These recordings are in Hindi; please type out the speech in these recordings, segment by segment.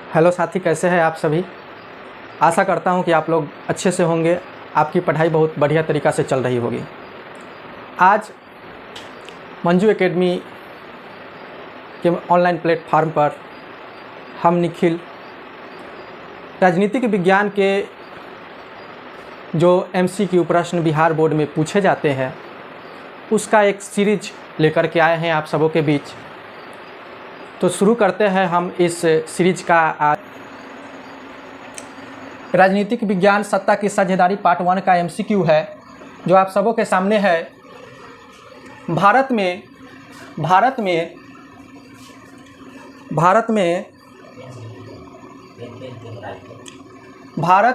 हेलो साथी, कैसे हैं आप सभी। आशा करता हूं कि आप लोग अच्छे से होंगे। आपकी पढ़ाई बहुत बढ़िया तरीक़ा से चल रही होगी। आज मंजू एकेडमी के ऑनलाइन प्लेटफार्म पर हम निखिल राजनीतिक विज्ञान के जो MCQ प्रश्न बिहार बोर्ड में पूछे जाते हैं उसका एक सीरीज लेकर के आए हैं आप सबों के बीच। तो शुरू करते हैं हम इस सीरीज का। राजनीतिक विज्ञान सत्ता की साझेदारी पार्ट 1 का MCQ है जो आप सबों के सामने है। भारत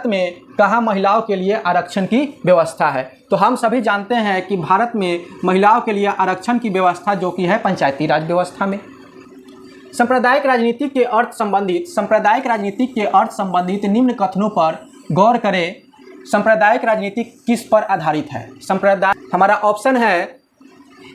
में कहाँ महिलाओं के लिए आरक्षण की व्यवस्था है। तो हम सभी जानते हैं कि भारत में महिलाओं के लिए आरक्षण की व्यवस्था जो कि है पंचायती राज व्यवस्था में। सांप्रदायिक राजनीति के अर्थ संबंधित निम्न कथनों पर गौर करें। सांप्रदायिक राजनीति किस पर आधारित है? हमारा ऑप्शन है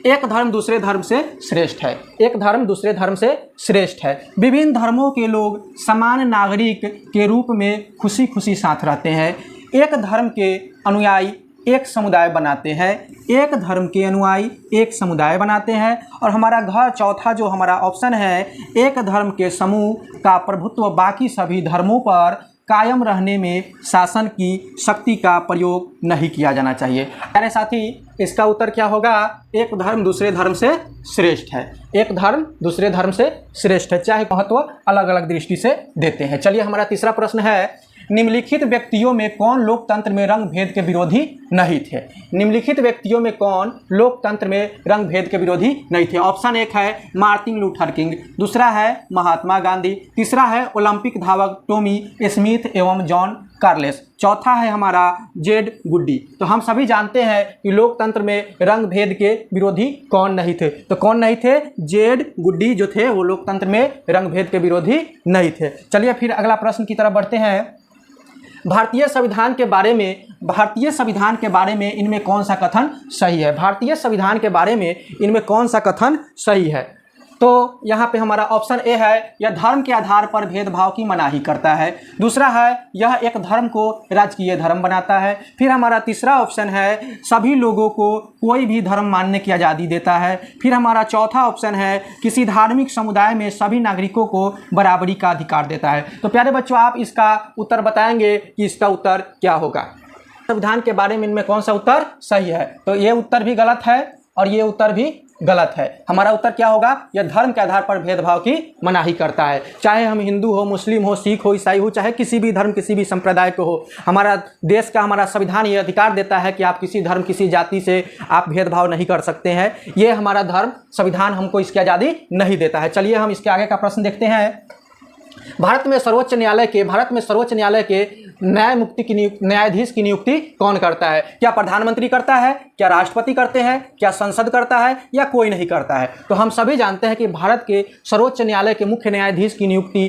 एक धर्म दूसरे धर्म से श्रेष्ठ है। एक धर्म दूसरे धर्म से श्रेष्ठ है। विभिन्न धर्मों के लोग समान नागरिक के रूप में खुशी खुशी साथ रहते हैं। एक धर्म के अनुयायी एक समुदाय बनाते हैं। एक धर्म के अनुयायी एक समुदाय बनाते हैं। और हमारा चौथा जो हमारा ऑप्शन है, एक धर्म के समूह का प्रभुत्व बाकी सभी धर्मों पर कायम रहने में शासन की शक्ति का प्रयोग नहीं किया जाना चाहिए। अरे साथी, इसका उत्तर क्या होगा? एक धर्म दूसरे धर्म से श्रेष्ठ है। एक धर्म दूसरे धर्म से श्रेष्ठ है, चाहे महत्व अलग अलग दृष्टि से देते हैं। चलिए, हमारा तीसरा प्रश्न है, निम्नलिखित व्यक्तियों में कौन लोकतंत्र में रंग भेद के विरोधी नहीं थे? निम्नलिखित व्यक्तियों में कौन लोकतंत्र में रंग भेद के विरोधी नहीं थे? ऑप्शन 1 है मार्टिन लूथर किंग, दूसरा है महात्मा गांधी, तीसरा है ओलंपिक धावक टॉमी स्मिथ एवं जॉन कार्लेस, चौथा है हमारा जेड गुड्डी। तो हम सभी जानते हैं कि लोकतंत्र में रंग भेद के विरोधी कौन नहीं थे। तो कौन नहीं थे? जेड गुड्डी जो थे वो लोकतंत्र में रंग भेद के विरोधी नहीं थे। चलिए फिर अगला प्रश्न की तरफ बढ़ते हैं। भारतीय संविधान के बारे में इनमें कौन सा कथन सही है? भारतीय संविधान के बारे में इनमें कौन सा कथन सही है? तो यहाँ पे हमारा ऑप्शन ए है, यह धर्म के आधार पर भेदभाव की मनाही करता है। दूसरा है, यह एक धर्म को राजकीय धर्म बनाता है। फिर हमारा तीसरा ऑप्शन है, सभी लोगों को कोई भी धर्म मानने की आज़ादी देता है। फिर हमारा चौथा ऑप्शन है, किसी धार्मिक समुदाय में सभी नागरिकों को बराबरी का अधिकार देता है। तो प्यारे बच्चों, आप इसका उत्तर बताएंगे कि इसका उत्तर क्या होगा? संविधान के बारे में इनमें कौन सा उत्तर सही है? तो ये उत्तर भी गलत है और ये उत्तर भी गलत है। हमारा उत्तर क्या होगा? यह धर्म के आधार पर भेदभाव की मनाही करता है। चाहे हम हिंदू हो, मुस्लिम हो, सिख हो, ईसाई हो, चाहे किसी भी धर्म किसी भी संप्रदाय को हो, हमारा देश का हमारा संविधान ये अधिकार देता है कि आप किसी धर्म किसी जाति से आप भेदभाव नहीं कर सकते हैं। ये हमारा धर्म संविधान हमको इसकी आज़ादी नहीं देता है। चलिए हम इसके आगे का प्रश्न देखते हैं। भारत में सर्वोच्च न्यायालय के न्यायाधीश की नियुक्ति कौन करता है? क्या प्रधानमंत्री करता है? क्या राष्ट्रपति करते हैं? क्या संसद करता है? या कोई नहीं करता है? तो हम सभी जानते हैं कि भारत के सर्वोच्च न्यायालय के मुख्य न्यायाधीश की नियुक्ति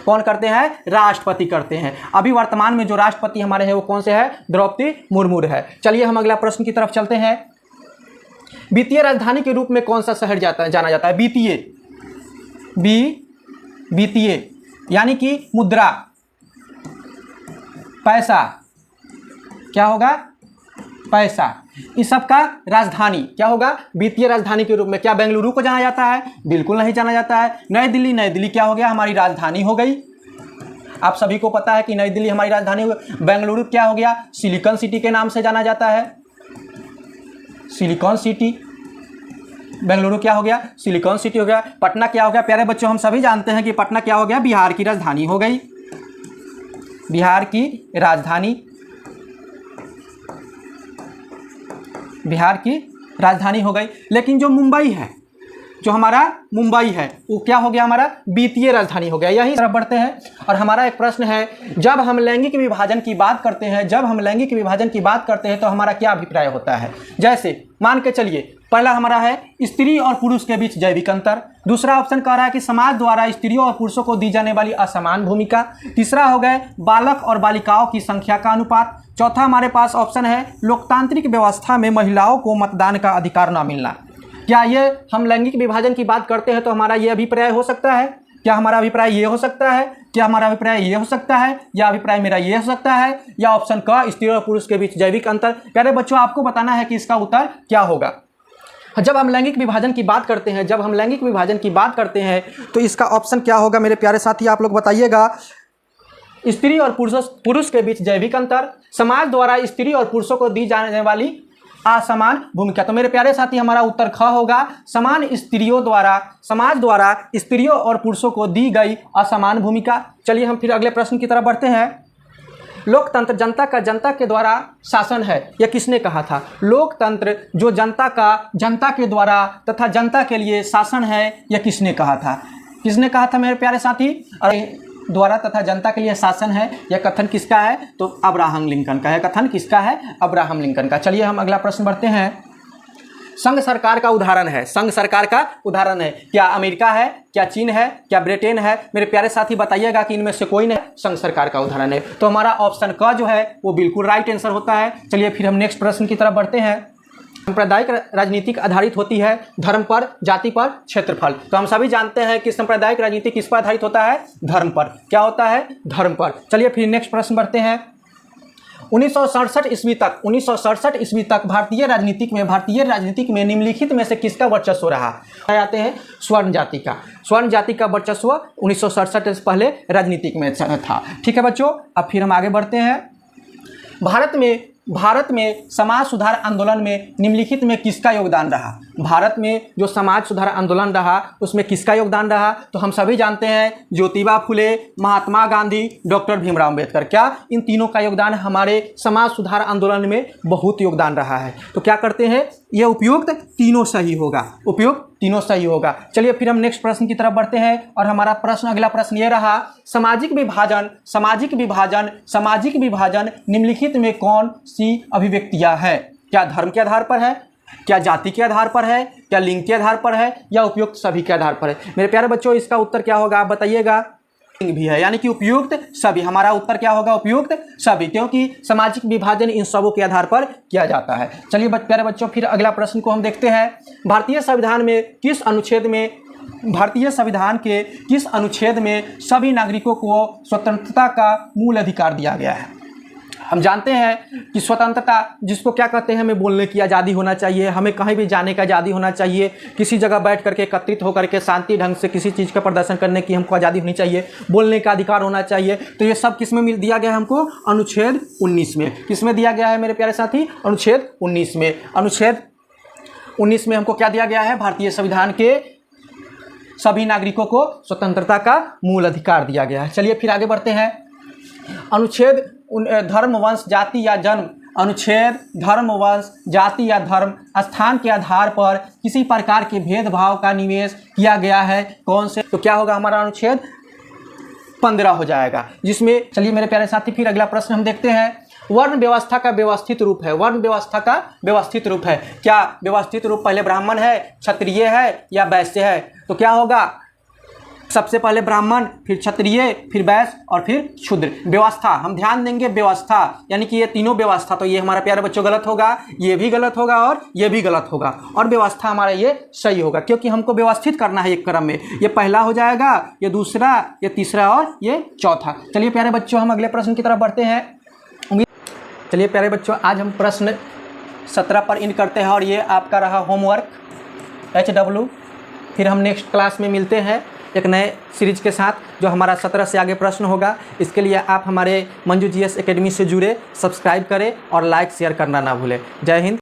कौन करते हैं? राष्ट्रपति करते हैं। अभी वर्तमान में जो राष्ट्रपति हमारे हैं वो कौन से है? द्रौपदी मुर्मू है। चलिए हम अगला प्रश्न की तरफ चलते हैं। वित्तीय राजधानी के रूप में कौन सा शहर जाना जाता है? वित्तीय यानी कि मुद्रा, पैसा, क्या होगा? पैसा, इस सब का राजधानी क्या होगा? वित्तीय राजधानी के रूप में। क्या बेंगलुरु को जाना जाता है? बिल्कुल नहीं जाना जाता है। नई दिल्ली क्या हो गया? हमारी राजधानी हो गई। आप सभी को पता है कि नई दिल्ली हमारी राजधानी हो गई। बेंगलुरु क्या हो गया? सिलिकॉन सिटी के नाम से जाना जाता है। सिलिकॉन सिटी, बेंगलुरु क्या हो गया? सिलिकॉन सिटी हो गया। पटना क्या हो गया? प्यारे बच्चों, हम सभी जानते हैं कि पटना क्या हो गया? बिहार की राजधानी हो गई। बिहार की राजधानी हो गई। लेकिन जो हमारा मुंबई है वो क्या हो गया? हमारा वित्तीय राजधानी हो गया। यही तरफ बढ़ते हैं और हमारा एक प्रश्न है, जब हम लैंगिक विभाजन की बात करते हैं तो हमारा क्या अभिप्राय होता है? जैसे मान के चलिए, पहला हमारा है स्त्री और पुरुष के बीच जैविक अंतर। दूसरा ऑप्शन कह रहा है कि समाज द्वारा स्त्रियों और पुरुषों को दी जाने वाली असमान भूमिका। तीसरा हो गए बालक और बालिकाओं की संख्या का अनुपात। चौथा हमारे पास ऑप्शन है लोकतांत्रिक व्यवस्था में महिलाओं को मतदान का अधिकार न मिलना। क्या ये हम लैंगिक विभाजन की बात करते हैं तो हमारा ये अभिप्राय हो सकता है? क्या हमारा अभिप्राय ये हो सकता है, क्या हमारा अभिप्राय ये हो सकता है, या अभिप्राय मेरा ये हो सकता है, या ऑप्शन क स्त्री और पुरुष के बीच जैविक अंतर। प्यारे बच्चों आपको बताना है कि इसका उत्तर क्या होगा। जब हम लैंगिक विभाजन की बात करते हैं, जब हम लैंगिक विभाजन की बात करते हैं तो इसका ऑप्शन क्या होगा मेरे प्यारे साथी, आप लोग बताइएगा। स्त्री और पुरुष के बीच जैविक अंतर, समाज द्वारा स्त्री और पुरुषों को दी जाने वाली असमान भूमिका। तो मेरे प्यारे साथी हमारा उत्तर ख होगा, समाज द्वारा स्त्रियों और पुरुषों को दी गई असमान भूमिका। चलिए हम फिर अगले प्रश्न की तरफ बढ़ते हैं। लोकतंत्र जनता के द्वारा शासन है, यह किसने कहा था? लोकतंत्र जो जनता के द्वारा तथा जनता के लिए शासन है, यह किसने कहा था? किसने कहा था मेरे प्यारे साथी? द्वारा तथा जनता के लिए शासन है, यह कथन किसका है? तो अब्राहम लिंकन का है। कथन किसका है? अब्राहम लिंकन का। चलिए हम अगला प्रश्न बढ़ते हैं। संघ सरकार का उदाहरण है, संघ सरकार का उदाहरण है, क्या अमेरिका है, क्या चीन है, क्या ब्रिटेन है? मेरे प्यारे साथी बताइएगा कि इनमें से कोई नहीं संघ सरकार का उदाहरण है। तो हमारा ऑप्शन क जो है वो बिल्कुल राइट आंसर होता है। चलिए फिर हम नेक्स्ट प्रश्न की तरफ बढ़ते हैं। सांप्रदायिक राजनीति आधारित होती है धर्म पर, जाति पर, क्षेत्रफल। तो हम सभी जानते हैं कि सांप्रदायिक राजनीति किस पर आधारित होता है? धर्म पर। क्या होता है? धर्म पर। चलिए फिर नेक्स्ट प्रश्न बढ़ते हैं। 1967 ईस्वी तक भारतीय राजनीतिक में निम्नलिखित में से किसका वर्चस्व रहा? आते हैं स्वर्ण जाति का वर्चस्व 1967 से पहले राजनीतिक में था। ठीक है बच्चों, अब फिर हम आगे बढ़ते हैं। भारत में समाज सुधार आंदोलन में निम्नलिखित में किसका योगदान रहा? भारत में जो समाज सुधार आंदोलन रहा उसमें किसका योगदान रहा? तो हम सभी जानते हैं ज्योतिबा फुले, महात्मा गांधी, डॉक्टर भीमराव अंबेडकर। क्या इन तीनों का योगदान हमारे समाज सुधार आंदोलन में बहुत योगदान रहा है? तो क्या करते हैं, यह उपयुक्त तीनों सही होगा। चलिए फिर हम नेक्स्ट प्रश्न की तरफ बढ़ते हैं और हमारा अगला प्रश्न ये रहा। सामाजिक विभाजन निम्नलिखित में कौन सी अभिव्यक्तियां है? क्या धर्म के आधार पर है, क्या जाति के आधार पर है, क्या लिंग के आधार पर है, या उपयुक्त सभी के आधार पर है? मेरे प्यारे बच्चों इसका उत्तर क्या होगा आप बताइएगा। भी है यानी कि उपयुक्त सभी। हमारा उत्तर क्या होगा? उपयुक्त सभी, क्योंकि सामाजिक विभाजन इन सबों के आधार पर किया जाता है। चलिए प्यारे बच्चों फिर अगला प्रश्न को हम देखते हैं। भारतीय संविधान के किस अनुच्छेद में सभी नागरिकों को स्वतंत्रता का मूल अधिकार दिया गया है? हम जानते हैं कि स्वतंत्रता जिसको क्या कहते हैं, हमें बोलने की आज़ादी होना चाहिए, हमें कहीं भी जाने का आज़ादी होना चाहिए, किसी जगह बैठ करके एकत्रित होकर के शांति ढंग से किसी चीज़ का प्रदर्शन करने की हमको आज़ादी होनी चाहिए, बोलने का अधिकार होना चाहिए। तो ये सब किस में दिया गया है हमको? अनुच्छेद 19 में। किस में दिया गया है मेरे प्यारे साथी? अनुच्छेद 19 में। अनुच्छेद 19 में हमको क्या दिया गया है? भारतीय संविधान के सभी नागरिकों को स्वतंत्रता का मूल अधिकार दिया गया है। चलिए फिर आगे बढ़ते हैं। अनुच्छेद धर्म, वंश, जाति या जन्म। अनुच्छेद धर्म, वंश, जाति या धर्म, स्थान के आधार पर किसी प्रकार के भेदभाव का निवेश किया गया है कौन से? तो क्या होगा हमारा? अनुच्छेद 15 हो जाएगा, जिसमें चलिए मेरे प्यारे साथी फिर अगला प्रश्न हम देखते हैं। वर्ण व्यवस्था का व्यवस्थित रूप है। वर्ण व्यवस्था का व्यवस्थित रूप है। क्या व्यवस्थित रूप पहले ब्राह्मण है, क्षत्रिय है या वैश्य है? तो क्या होगा? सबसे पहले ब्राह्मण, फिर क्षत्रिय, फिर वैश्य और फिर शूद्र। व्यवस्था हम ध्यान देंगे, व्यवस्था यानी कि ये तीनों व्यवस्था। तो ये हमारा प्यारे बच्चों गलत होगा, ये भी गलत होगा और ये भी गलत होगा, और व्यवस्था हमारा ये सही होगा, क्योंकि हमको व्यवस्थित करना है एक क्रम में। ये पहला हो जाएगा, ये दूसरा, ये तीसरा और ये चौथा। चलिए प्यारे बच्चों हम अगले प्रश्न की तरफ बढ़ते हैं। चलिए प्यारे बच्चों आज हम प्रश्न 17 पर इन करते हैं और ये आपका रहा होमवर्क HW। फिर हम नेक्स्ट क्लास में मिलते हैं एक नए सीरीज के साथ, जो हमारा 17 से आगे प्रश्न होगा। इसके लिए आप हमारे मंजू GS एकेडमी से जुड़े, सब्सक्राइब करें और लाइक शेयर करना ना भूलें। जय हिंद।